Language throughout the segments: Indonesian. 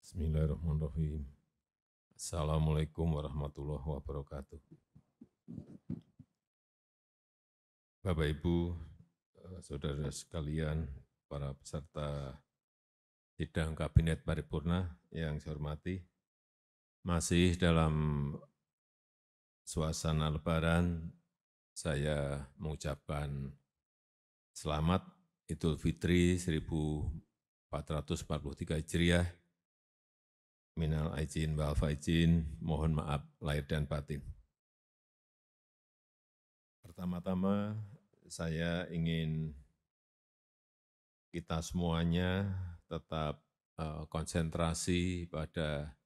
Bismillahirrahmanirrahim. Assalamualaikum warahmatullahi wabarakatuh. Bapak, Ibu, saudara sekalian, para peserta sidang Kabinet Paripurna yang saya hormati, masih dalam suasana Lebaran, saya mengucapkan selamat Idul Fitri 1443 Hijriah, minal aidin wal faizin, mohon maaf lahir dan batin. Pertama-tama saya ingin kita semuanya tetap konsentrasi pada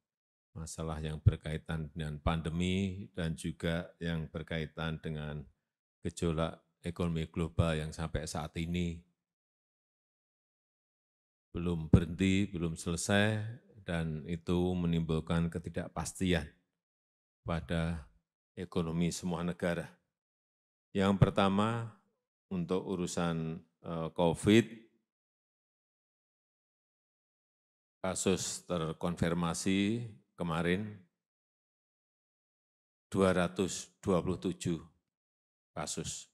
masalah yang berkaitan dengan pandemi dan juga yang berkaitan dengan gejolak ekonomi global yang sampai saat ini belum berhenti, belum selesai, dan itu menimbulkan ketidakpastian pada ekonomi semua negara. Yang pertama, untuk urusan COVID, kasus terkonfirmasi kemarin 227 kasus.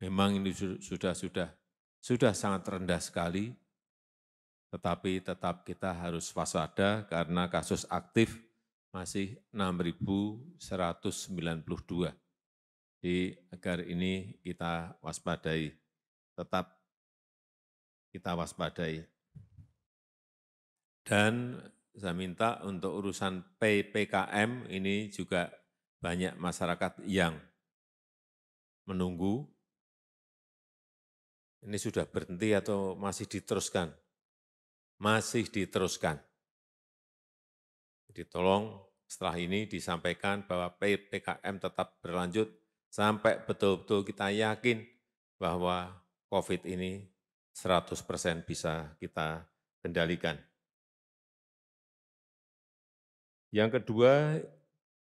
Memang ini sudah sangat rendah sekali, tetapi tetap kita harus waspada karena kasus aktif masih 6.192. Jadi agar ini kita waspadai, tetap kita waspadai. Dan saya minta untuk urusan PPKM ini juga banyak masyarakat yang menunggu. Ini sudah berhenti atau masih diteruskan? Masih diteruskan. Jadi tolong setelah ini disampaikan bahwa PPKM tetap berlanjut sampai betul-betul kita yakin bahwa COVID ini 100% bisa kita kendalikan. Yang kedua,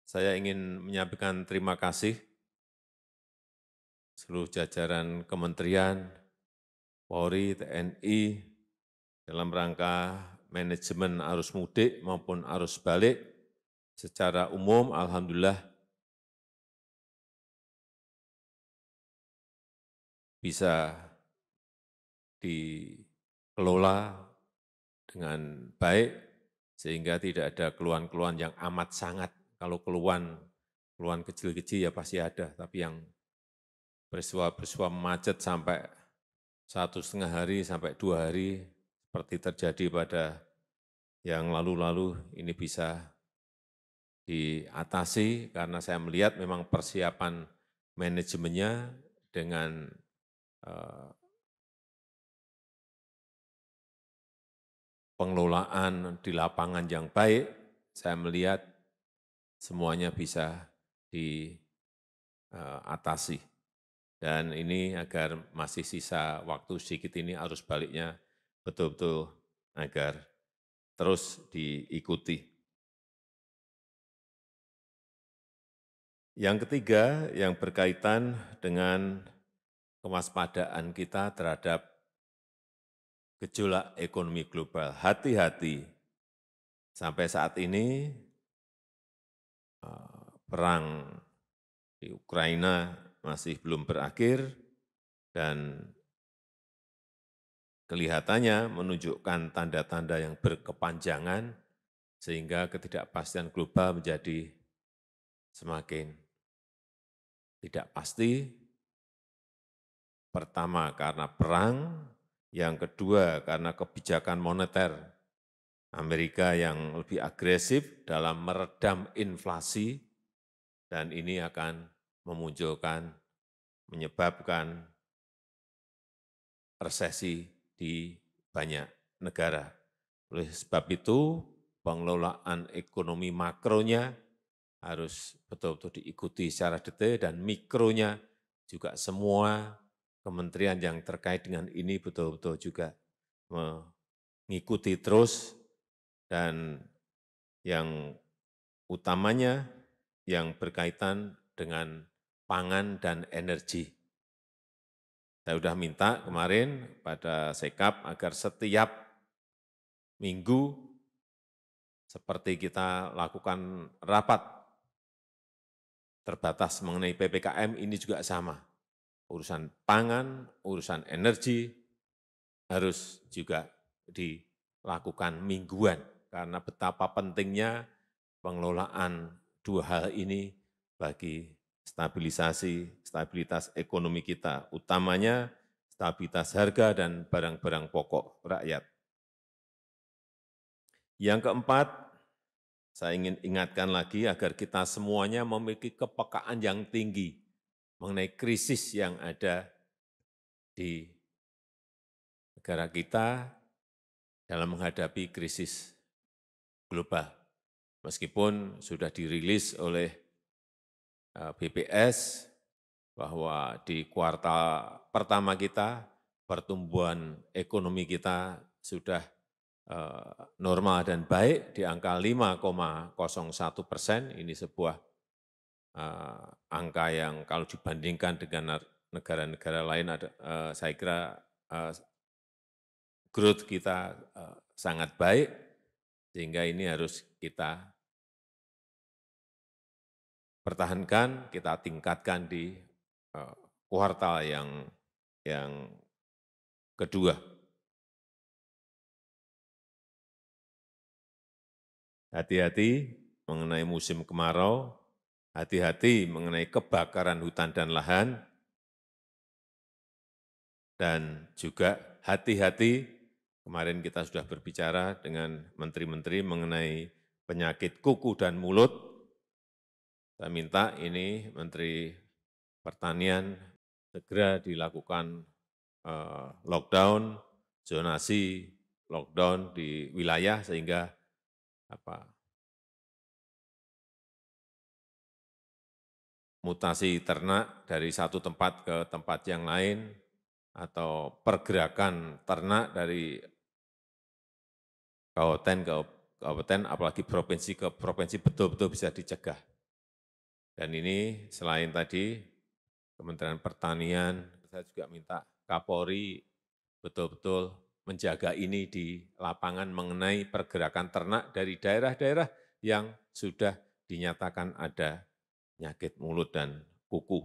saya ingin menyampaikan terima kasih seluruh jajaran kementerian, Polri, TNI, dalam rangka manajemen arus mudik maupun arus balik. Secara umum, alhamdulillah bisa dikelola dengan baik, sehingga tidak ada keluhan-keluhan yang amat sangat. Kalau keluhan kecil-kecil ya pasti ada, tapi yang peristiwa-peristiwa macet sampai 1,5 hari sampai 2 hari, seperti terjadi pada yang lalu-lalu, ini bisa diatasi karena saya melihat memang persiapan manajemennya dengan pengelolaan di lapangan yang baik, saya melihat semuanya bisa diatasi. Dan ini agar masih sisa waktu sedikit ini arus baliknya betul-betul agar terus diikuti. Yang ketiga, yang berkaitan dengan kewaspadaan kita terhadap gejolak ekonomi global. Hati-hati, sampai saat ini perang di Ukraina masih belum berakhir dan kelihatannya menunjukkan tanda-tanda yang berkepanjangan sehingga ketidakpastian global menjadi semakin tidak pasti. Pertama karena perang, yang kedua karena kebijakan moneter Amerika yang lebih agresif dalam meredam inflasi, dan ini akan menyebabkan resesi di banyak negara. Oleh sebab itu, pengelolaan ekonomi makronya harus betul-betul diikuti secara detail, dan mikronya juga semua kementerian yang terkait dengan ini betul-betul juga mengikuti terus, dan yang utamanya yang berkaitan dengan pangan dan energi. Saya sudah minta kemarin pada Sekap agar setiap minggu seperti kita lakukan rapat terbatas mengenai PPKM ini juga sama. Urusan pangan, urusan energi harus juga dilakukan mingguan, karena betapa pentingnya pengelolaan dua hal ini bagi stabilitas ekonomi kita, utamanya stabilitas harga dan barang-barang pokok rakyat. Yang keempat, saya ingin ingatkan lagi agar kita semuanya memiliki kepekaan yang tinggi mengenai krisis yang ada di negara kita dalam menghadapi krisis global. Meskipun sudah dirilis oleh BPS bahwa di kuartal pertama kita, pertumbuhan ekonomi kita sudah normal dan baik di angka 5,01%. Ini sebuah angka yang kalau dibandingkan dengan negara-negara lain, saya kira growth kita sangat baik, sehingga ini harus kita pertahankan, kita tingkatkan di kuartal yang kedua. Hati-hati mengenai musim kemarau, hati-hati mengenai kebakaran hutan dan lahan, dan juga hati-hati, kemarin kita sudah berbicara dengan menteri-menteri mengenai penyakit kuku dan mulut. Saya minta ini Menteri Pertanian segera dilakukan lockdown, zonasi lockdown di wilayah, sehingga mutasi ternak dari satu tempat ke tempat yang lain, atau pergerakan ternak dari kabupaten ke kabupaten, apalagi provinsi ke provinsi, betul-betul bisa dicegah. Dan ini selain tadi Kementerian Pertanian, saya juga minta Kapolri betul-betul menjaga ini di lapangan mengenai pergerakan ternak dari daerah-daerah yang sudah dinyatakan ada penyakit mulut dan kuku.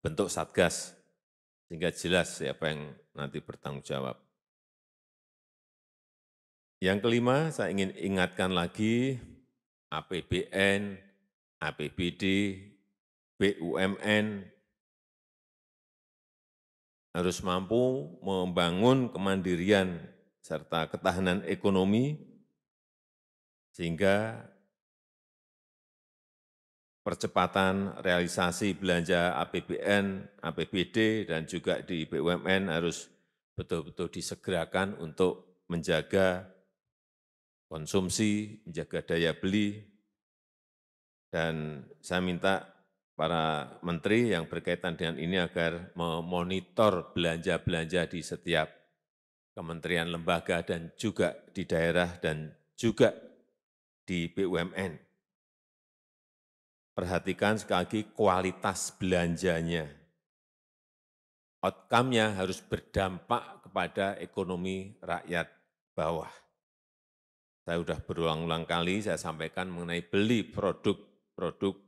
Bentuk satgas, sehingga jelas siapa yang nanti bertanggung jawab. Yang kelima, saya ingin ingatkan lagi, APBN, APBD, BUMN harus mampu membangun kemandirian serta ketahanan ekonomi, sehingga percepatan realisasi belanja APBN, APBD, dan juga di BUMN harus betul-betul disegerakan untuk menjaga konsumsi, menjaga daya beli, dan saya minta para menteri yang berkaitan dengan ini agar memonitor belanja-belanja di setiap kementerian, lembaga, dan juga di daerah, dan juga di BUMN. Perhatikan sekali lagi kualitas belanjanya. Outcome-nya harus berdampak kepada ekonomi rakyat bawah. Saya sudah berulang-ulang kali saya sampaikan mengenai beli produk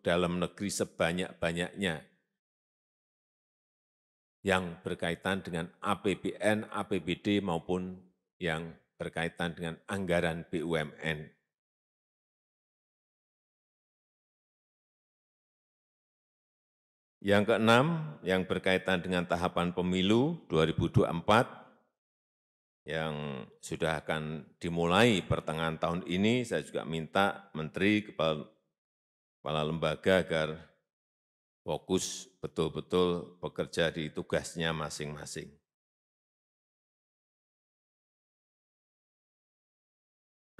dalam negeri sebanyak-banyaknya yang berkaitan dengan APBN, APBD, maupun yang berkaitan dengan anggaran BUMN. Yang keenam, yang berkaitan dengan tahapan pemilu 2024, yang sudah akan dimulai pertengahan tahun ini, saya juga minta menteri, kepala lembaga agar fokus betul-betul bekerja di tugasnya masing-masing.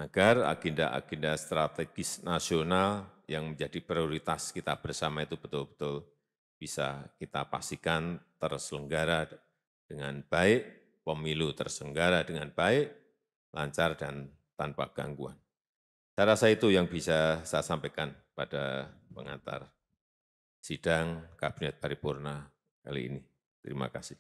Agar agenda-agenda strategis nasional yang menjadi prioritas kita bersama itu betul-betul bisa kita pastikan terselenggara dengan baik, pemilu terselenggara dengan baik, lancar, dan tanpa gangguan. Saya rasa itu yang bisa saya sampaikan pada pengantar sidang Kabinet Paripurna kali ini. Terima kasih.